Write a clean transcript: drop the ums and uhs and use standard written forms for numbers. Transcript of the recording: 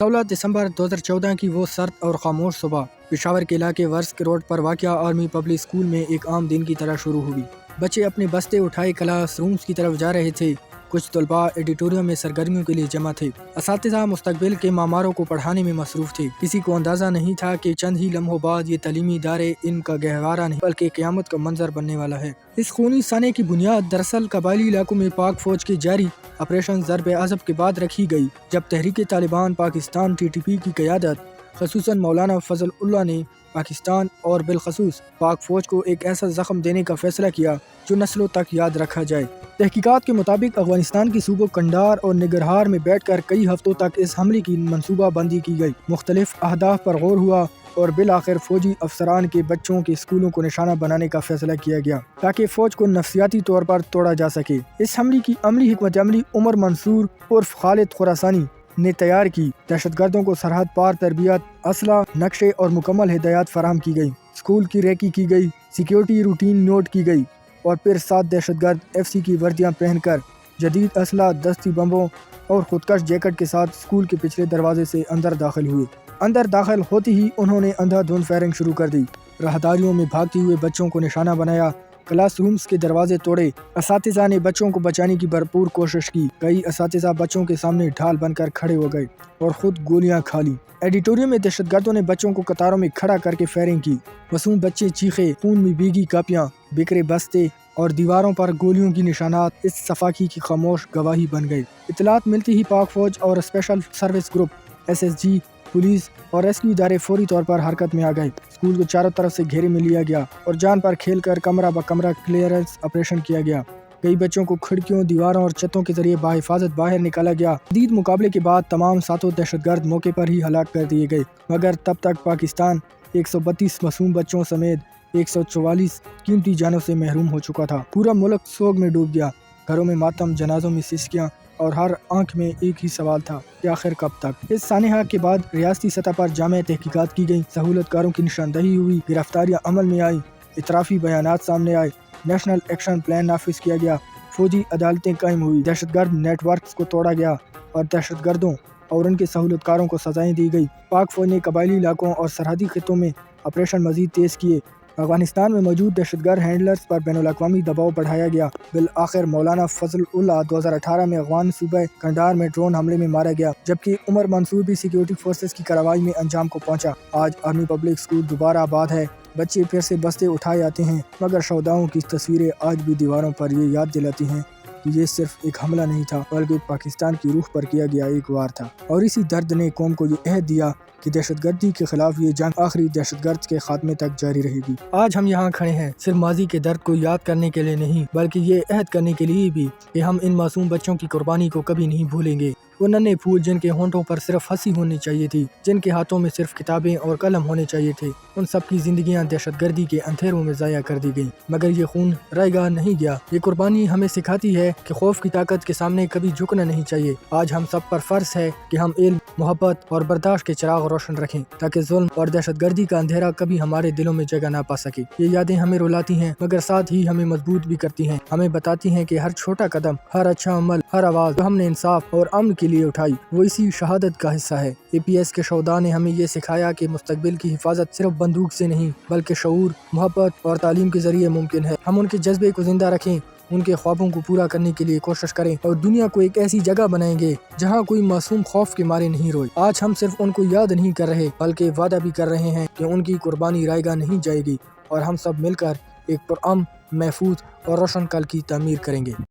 16 دسمبر 2014 کی وہ سرد اور خاموش صبح پشاور کے علاقے ورسک روڈ پر واقع آرمی پبلک اسکول میں ایک عام دن کی طرح شروع ہوئی۔ بچے اپنے بستے اٹھائے کلاس رومز کی طرف جا رہے تھے۔ کچھ طلباء ایڈیٹوریم میں سرگرمیوں کے لیے جمع تھے۔ اساتذہ مستقبل کے معماروں کو پڑھانے میں مصروف تھے۔ کسی کو اندازہ نہیں تھا کہ چند ہی لمحوں بعد یہ تعلیمی ادارے ان کا گہوارہ نہیں بلکہ قیامت کا منظر بننے والا ہے۔ اس خونی سانے کی بنیاد دراصل قبائلی علاقوں میں پاک فوج کے جاری آپریشن ضرب عضب کے بعد رکھی گئی، جب تحریک طالبان پاکستان TTP کی قیادت خصوصاً مولانا فضل اللہ نے پاکستان اور بالخصوص پاک فوج کو ایک ایسا زخم دینے کا فیصلہ کیا جو نسلوں تک یاد رکھا جائے۔ تحقیقات کے مطابق افغانستان کی صوبوں کنڈار اور ننگرہار میں بیٹھ کر کئی ہفتوں تک اس حملے کی منصوبہ بندی کی گئی، مختلف اہداف پر غور ہوا اور بالآخر فوجی افسران کے بچوں کے اسکولوں کو نشانہ بنانے کا فیصلہ کیا گیا تاکہ فوج کو نفسیاتی طور پر توڑا جا سکے۔ اس حملے کی عملی حکمت عملی عمر منصور عرف خالد خراسانی نے تیار کی۔ دہشت گردوں کو سرحد پار تربیت، اسلحہ، نقشے اور مکمل ہدایات فراہم کی گئی۔ اسکول کی ریکی کی گئی، سیکیورٹی روٹین نوٹ کی گئی اور پھر 7 دہشت گرد FC کی وردیاں پہن کر جدید اسلحہ، دستی بمبوں اور خودکش جیکٹ کے ساتھ اسکول کے پچھلے دروازے سے اندر داخل ہوئے۔ اندر داخل ہوتے ہی انہوں نے اندھا دھند فائرنگ شروع کر دی۔ راہداریوں میں بھاگتے ہوئے بچوں کو نشانہ بنایا، کلاس رومز کے دروازے توڑے۔ اساتذہ نے بچوں کو بچانے کی بھرپور کوشش کی۔ کئی اساتذہ بچوں کے سامنے ڈھال بن کر کھڑے ہو گئے اور خود گولیاں کھا لیں۔ ایڈیٹوریم میں دہشت گردوں نے بچوں کو قطاروں میں کھڑا کر کے فائرنگ کی۔ معصوم بچے چیخے، خون میں بھیگی کاپیاں، بکھرے بستے اور دیواروں پر گولیوں کی نشانات اس صفاقی کی خاموش گواہی بن گئے۔ اطلاعات ملتی ہی پاک فوج اور special service group SSG، police اور ریسکیو ادارے فوری طور پر حرکت میں آ گئے۔ اسکول کو چاروں طرف سے گھیرے میں لیا گیا اور جان پر کھیل کر کمرہ بکمرہ کلیئرنس آپریشن کیا گیا۔ کئی بچوں کو کھڑکیوں، دیواروں اور چھتوں کے ذریعے بحفاظت باہر نکالا گیا۔ شدید مقابلے کے بعد تمام 7 دہشت گرد موقع پر ہی ہلاک کر دیے گئے، مگر تب تک پاکستان 132 معصوم بچوں سمیت 144 قیمتی جانوں سے محروم ہو چکا تھا۔ پورا ملک سوگ میں ڈوب گیا، گھروں میں ماتم، جنازوں میں سسکیاں اور ہر آنکھ میں ایک ہی سوال تھا کہ آخر کب تک۔ اس سانحہ کے بعد ریاستی سطح پر جامع تحقیقات کی گئیں، سہولت کاروں کی نشاندہی ہوئی، گرفتاریاں عمل میں آئیں، اعترافی بیانات سامنے آئے، نیشنل ایکشن پلان نافذ کیا گیا، فوجی عدالتیں قائم ہوئی، دہشت گرد نیٹ ورکس کو توڑا گیا اور دہشت گردوں اور ان کے سہولت کاروں کو سزائیں دی گئی۔ پاک فوج نے قبائلی علاقوں اور سرحدی خطوں میں آپریشن مزید تیز کیے۔ افغانستان میں موجود دہشت گرد ہینڈلرز پر بین الاقوامی دباؤ بڑھایا گیا۔ بالآخر مولانا فضل اللہ 2018 میں افغان صوبہ کنڈار میں ڈرون حملے میں مارا گیا، جبکہ عمر منصور بھی سیکیورٹی فورسز کی کارروائی میں انجام کو پہنچا۔ آج آرمی پبلک اسکول دوبارہ آباد ہے، بچے پھر سے بستے اٹھائے آتے ہیں، مگر شہداؤں کی تصویریں آج بھی دیواروں پر یہ یاد دلاتی ہیں کہ یہ صرف ایک حملہ نہیں تھا بلکہ پاکستان کی روح پر کیا گیا ایک وار تھا، اور اسی درد نے قوم کو یہ عہد دیا کہ دہشت گردی کے خلاف یہ جنگ آخری دہشت گرد کے خاتمے تک جاری رہے گی۔ آج ہم یہاں کھڑے ہیں صرف ماضی کے درد کو یاد کرنے کے لیے نہیں، بلکہ یہ عہد کرنے کے لیے بھی کہ ہم ان معصوم بچوں کی قربانی کو کبھی نہیں بھولیں گے۔ وہ ننھے پھول جن کے ہونٹوں پر صرف ہنسی ہونی چاہیے تھی، جن کے ہاتھوں میں صرف کتابیں اور قلم ہونے چاہیے تھے، ان سب کی زندگیاں دہشت گردی کے اندھیروں میں ضائع کر دی گئیں، مگر یہ خون رائے گاہ نہیں گیا۔ یہ قربانی ہمیں سکھاتی ہے کہ خوف کی طاقت کے سامنے کبھی جھکنا نہیں چاہیے۔ آج ہم سب پر فرض ہے کہ ہم علم، محبت اور برداشت کے چراغ روشن رکھیں تاکہ ظلم اور دہشت گردی کا اندھیرا کبھی ہمارے دلوں میں جگہ نہ پا سکے۔ یہ یادیں ہمیں رلاتی ہیں مگر ساتھ ہی ہمیں مضبوط بھی کرتی ہیں، ہمیں بتاتی ہیں کہ ہر چھوٹا قدم، ہر اچھا عمل، ہر آواز جو ہم نے انصاف اور امن کے لیے اٹھائی وہ اسی شہادت کا حصہ ہے۔ APS کے شہداء نے ہمیں یہ سکھایا کہ مستقبل کی حفاظت صرف بندوق سے نہیں بلکہ شعور، محبت اور تعلیم کے ذریعے ممکن ہے۔ ہم ان کے جذبے کو زندہ رکھیں، ان کے خوابوں کو پورا کرنے کے لیے کوشش کریں اور دنیا کو ایک ایسی جگہ بنائیں گے جہاں کوئی معصوم خوف کے مارے نہیں روئے۔ آج ہم صرف ان کو یاد نہیں کر رہے بلکہ وعدہ بھی کر رہے ہیں کہ ان کی قربانی رائے گاہ نہیں جائے گی اور ہم سب مل کر ایک پرامن، محفوظ اور روشن کل کی تعمیر کریں گے۔